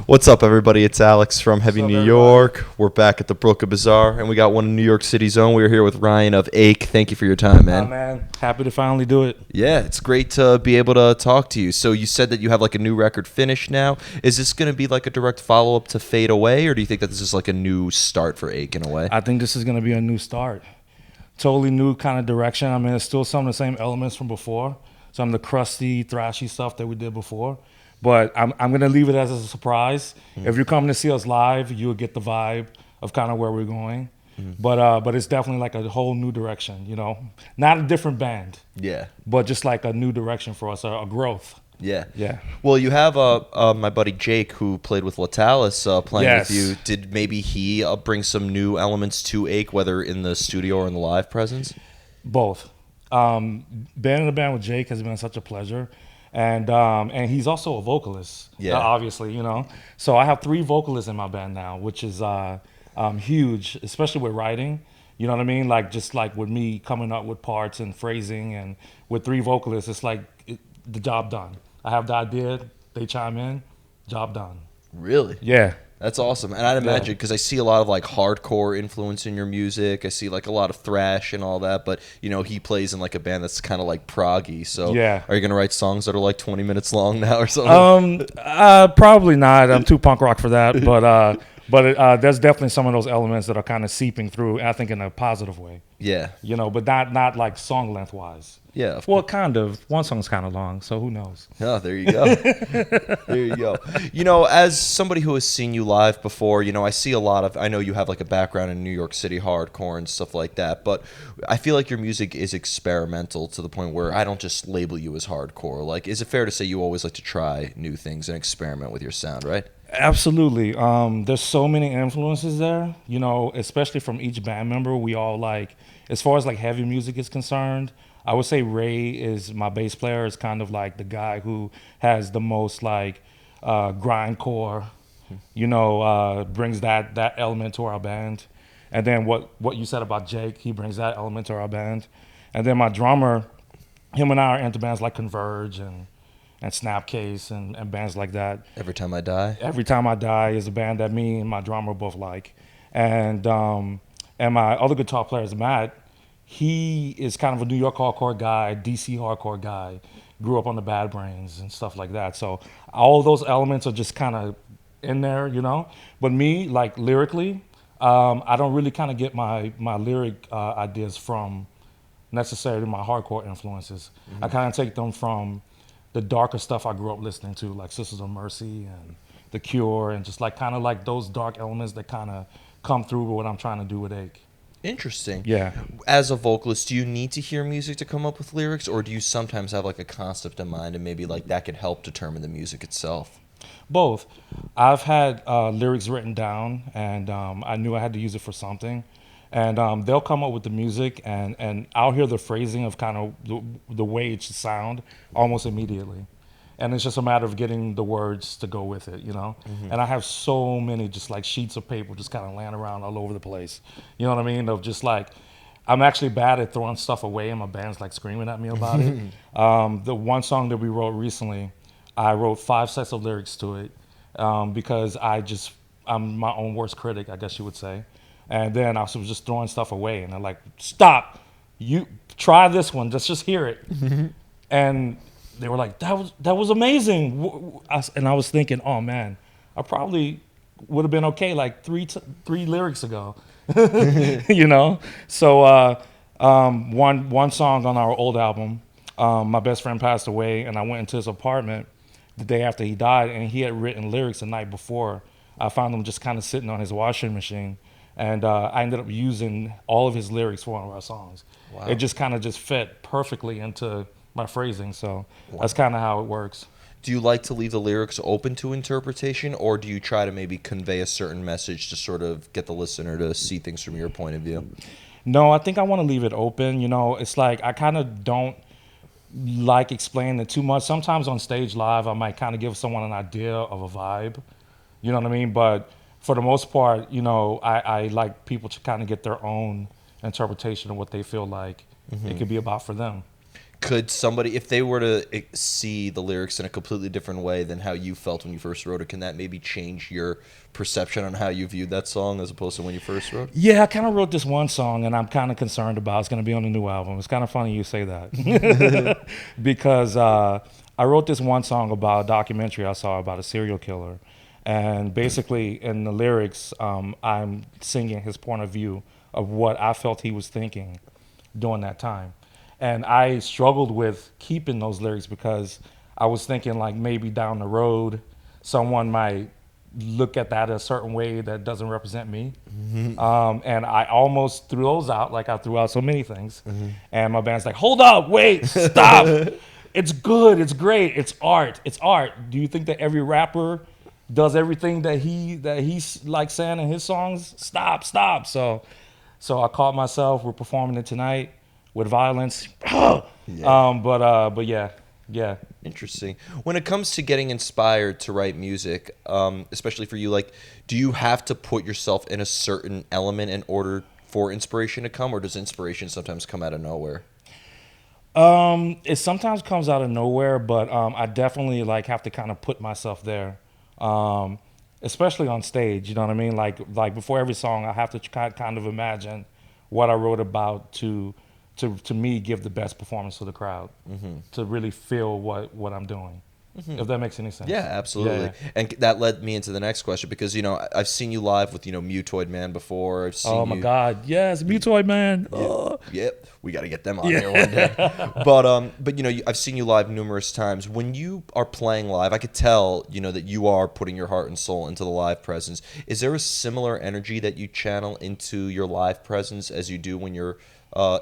What's up, everybody? It's Alex from Heavy What's up, New everybody? York. We're back at the Brooklyn Bazaar, and we got one in New York City's own. We're here with Ryan of Ache. Thank you for your time, man. Man, happy to finally do it. Yeah, it's great to be able to talk to you. So you said that you have like a new record finished now. Is this going to be like a direct follow-up to Fade Away, or do you think that this is like a new start for Ache in a way? I think this is going to be a new start. Totally new kind of direction. I mean, it's still some of the same elements from before. Some of the crusty, thrashy stuff that we did before. But I'm going to leave it as a surprise. If you're coming to see us live, you'll get the vibe of kind of where we're going. But it's definitely like a whole new direction, you know? Not a different band, Yeah. but just like a new direction for us, a growth. Yeah. Yeah. Well, you have my buddy Jake, who played with Latalis, playing Yes. with you. Did maybe he bring some new elements to Ache, whether in the studio or in the live presence? Both. Being in the band with Jake has been such a pleasure. And he's also a vocalist, Yeah. obviously, you know. So I have 3 vocalists in my band now, which is huge, especially with writing. You know what I mean? Like just like with me coming up with parts and phrasing, and with 3 vocalists, it's like the job done. I have the idea, they chime in, job done. Really? Yeah. That's awesome. And I'd imagine, because I see a lot of like hardcore influence in your music. I see like a lot of thrash and all that, but you know, he plays in like a band that's kind of like proggy. So Yeah. are you going to write songs that are like 20 minutes long now or something? Probably not. I'm too punk rock for that, but there's definitely some of those elements that are kind of seeping through, I think, in a positive way. Yeah. You know, but not like song length wise. Yeah. Of Well, kind of. One song's kind of long, so who knows? Oh, there you go. There you go. You know, as somebody who has seen you live before, you know, I know you have like a background in New York City hardcore and stuff like that, but I feel like your music is experimental to the point where I don't just label you as hardcore. Like, is it fair to say you always like to try new things and experiment with your sound, right? Absolutely. There's so many influences there, you know, especially from each band member. We all like, as far as like heavy music is concerned, I would say Ray is my bass player, is kind of like the guy who has the most like grindcore, you know, brings that element to our band. And then what you said about Jake, he brings that element to our band. And then my drummer, him and I are into bands like Converge and Snapcase and bands like that. Every Time I Die? Every Time I Die is a band that me and my drummer both like. And my other guitar player is Matt. He is kind of a New York hardcore guy, DC hardcore guy. Grew up on the Bad Brains and stuff like that. So all those elements are just kind of in there, you know. But me, like lyrically, I don't really kind of get my lyric ideas from necessarily my hardcore influences. I kind of take them from the darker stuff I grew up listening to, like Sisters of Mercy and The Cure, and just like kind of like those dark elements that kind of come through with what I'm trying to do with Ache. Interesting. Yeah. As a vocalist, do you need to hear music to come up with lyrics, or do you sometimes have like a concept in mind and maybe like that could help determine the music itself? Both. I've had lyrics written down, and I knew I had to use it for something. And they'll come up with the music, and I'll hear the phrasing of kind of the way it should sound almost immediately. And it's just a matter of getting the words to go with it, you know? And I have so many just like sheets of paper just kind of laying around all over the place. You know what I mean? Of just like, I'm actually bad at throwing stuff away, and my band's like screaming at me about it. The one song that we wrote recently, I wrote 5 sets of lyrics to it because I'm my own worst critic, I guess you would say. And then I was just throwing stuff away, and they're like, "Stop! You try this one. Let's just hear it." And they were like, "That was amazing." And I was thinking, "Oh man, I probably would have been okay like three lyrics ago," you know. So one song on our old album, my best friend passed away, and I went into his apartment the day after he died, and he had written lyrics the night before. I found them just kind of sitting on his washing machine. And I ended up using all of his lyrics for one of our songs. Wow. It just kind of just fit perfectly into my phrasing. So that's kind of how it works. Do you like to leave the lyrics open to interpretation, or do you try to maybe convey a certain message to sort of get the listener to see things from your point of view? No, I think I want to leave it open. You know, it's like I kind of don't like explaining it too much. Sometimes on stage live, I might kind of give someone an idea of a vibe. You know what I mean? But for the most part, you know, I like people to kind of get their own interpretation of what they feel like it could be about for them. Could somebody, if they were to see the lyrics in a completely different way than how you felt when you first wrote it, can that maybe change your perception on how you viewed that song as opposed to when you first wrote it? Yeah, I kind of wrote this one song, and I'm kind of concerned about it's going to be on the new album. It's kind of funny you say that because I wrote this one song about a documentary I saw about a serial killer, and basically in the lyrics, I'm singing his point of view of what I felt he was thinking during that time. And I struggled with keeping those lyrics because I was thinking like maybe down the road someone might look at that a certain way that doesn't represent me. And I almost threw those out like I threw out so many things. And my band's like, hold up, wait, stop. It's good, it's great, it's art, it's art. Do you think that every rapper does everything that he's like saying in his songs? Stop. So I caught myself, we're performing it tonight with vio-lence. Yeah. But yeah. Interesting. When it comes to getting inspired to write music, especially for you, like, do you have to put yourself in a certain element in order for inspiration to come, or does inspiration sometimes come out of nowhere? It sometimes comes out of nowhere, but I definitely like have to kind of put myself there, especially on stage. You know what I mean? Like before every song, I have to kind of imagine what I wrote about to me give the best performance to the crowd, to really feel what I'm doing. If that makes any sense. Yeah, absolutely. Yeah. And that led me into the next question because, I've seen you live with, Mutoid Man before. I've seen Oh my you. God! Yes, Mutoid Man. Yep, we got to get them on here one day. But I've seen you live numerous times. When you are playing live, I could tell, that you are putting your heart and soul into the live presence. Is there a similar energy that you channel into your live presence as you do when you're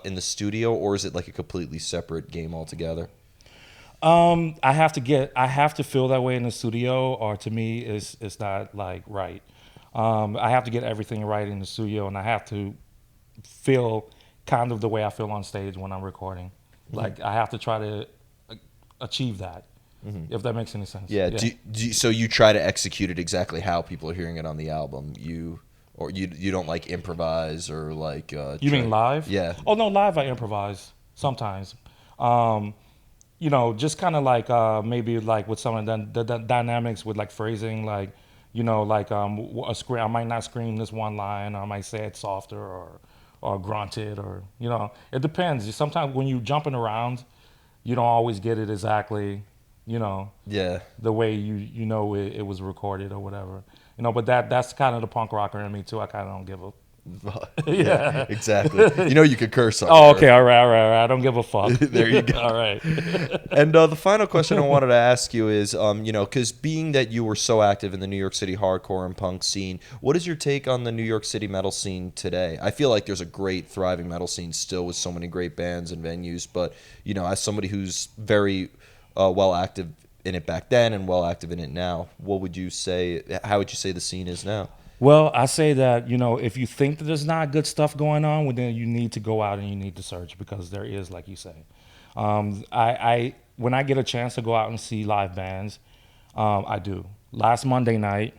in the studio, or is it like a completely separate game altogether? I have to feel that way in the studio, or to me, it's not like right. I have to get everything right in the studio, and I have to feel kind of the way I feel on stage when I'm recording. Like I have to try to achieve that, if that makes any sense. Yeah. So you try to execute it exactly how people are hearing it on the album. You don't like improvise or like. You mean live? Yeah. Oh no, live I improvise sometimes. Just kind of like maybe like with some of the dynamics with like phrasing, like a scream. I might not scream this one line, or I might say it softer or grunt it, or it depends. Sometimes when you're jumping around, you don't always get it exactly, Yeah. the way it was recorded or whatever. But that's kind of the punk rocker in me too. I kind of don't give a. Yeah, exactly. You could curse on Oh, here. okay, all right. I don't give a fuck. There you go. All right. And the final question I wanted to ask you is, because being that you were so active in the New York City hardcore and punk scene, what is your take on the New York City metal scene today? I feel like there's a great, thriving metal scene still with so many great bands and venues, but, as somebody who's very well active in it back then and well active in it now, what would you say, how would you say the scene is now? Well, I say that, if you think that there's not good stuff going on, well, then you need to go out and you need to search, because there is, like you say. I when I get a chance to go out and see live bands, I do. Last Monday night,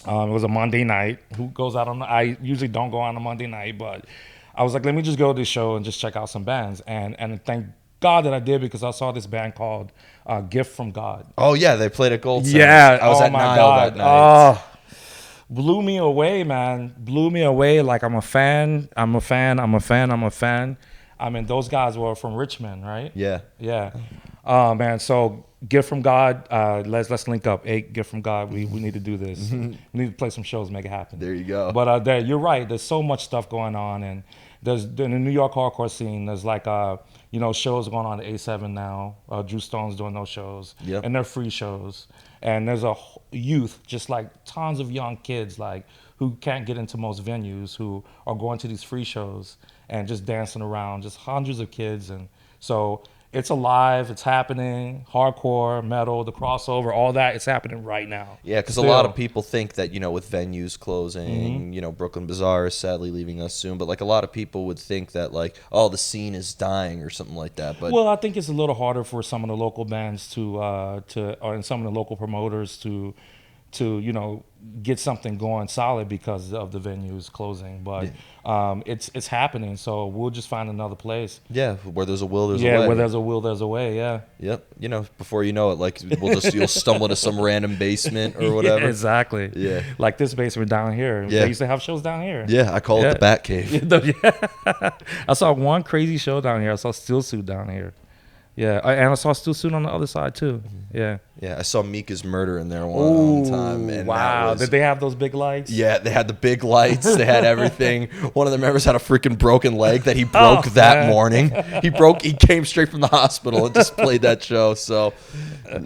it was a Monday night. Who goes out on? I usually don't go on a Monday night, but I was like, let me just go to this show and just check out some bands. And thank God that I did, because I saw this band called Gift from God. Oh, yeah, they played at Gold Center. Yeah, I was at my Nile God. that night. Blew me away, man. Blew me away. Like I'm a fan. I mean, those guys were from Richmond, right? Yeah. Yeah. Man. So Gift from God. Let's link up. Hey, Gift from God. We need to do this. We need to play some shows, make it happen. There you go. But you're right. There's so much stuff going on, and there's in the New York hardcore scene. There's like shows going on at A7 now. Drew Stone's doing those shows, Yep. and they're free shows. And there's a youth, just like tons of young kids, like who can't get into most venues, who are going to these free shows and just dancing around, just hundreds of kids. And so it's alive, it's happening. Hardcore, metal, the crossover, all that, it's happening right now. Yeah, because a lot of people think that, with venues closing, Brooklyn Bazaar is sadly leaving us soon, but like a lot of people would think that like, oh, the scene is dying or something like that. But well, I think it's a little harder for some of the local bands to and some of the local promoters to to get something going solid because of the venues closing. But it's happening, so we'll just find another place. Yeah, where there's a will, there's a Yeah, way. where there's a will, there's a way. Yeah. Yep. Before you know it, like you'll stumble into some random basement or whatever. Yeah, exactly. Yeah. Like this basement down here. Yeah. They used to have shows down here. Yeah, I call it the Bat Cave. Yeah. I saw one crazy show down here. I saw Steel Suit down here. Yeah, and I saw Steel Suit on the other side too. Yeah. Yeah, I saw Mika's Murder in there one time. And wow. That was, Did they have those big lights? yeah, they had the big lights. They had everything. One of the members had a freaking broken leg that he broke that morning. He came straight from the hospital and just played that show. So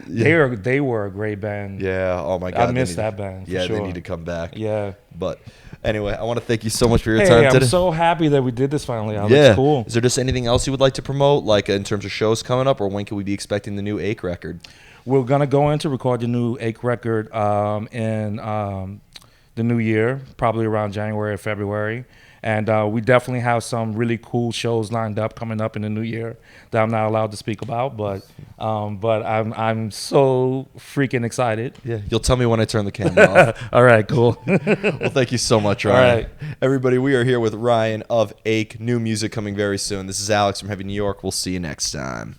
they were a great band. yeah, oh my God. I missed that band. For Yeah, sure. they need to come back. Yeah. But anyway, I want to thank you so much for your Hey, time I'm today. so happy that we did this finally. Yeah. That's cool. Is there just anything else you would like to promote, like in terms of shows coming up, or when can we be expecting the new Ache record? We're gonna go in to record the new Ache record in the new year, probably around January or February, and we definitely have some really cool shows lined up coming up in the new year that I'm not allowed to speak about, but I'm so freaking excited. Yeah, you'll tell me when I turn the camera off. All right, cool. Well, thank you so much, Ryan. All right. Everybody, we are here with Ryan of Ache. New music coming very soon. This is Alex from Heavy New York. We'll see you next time.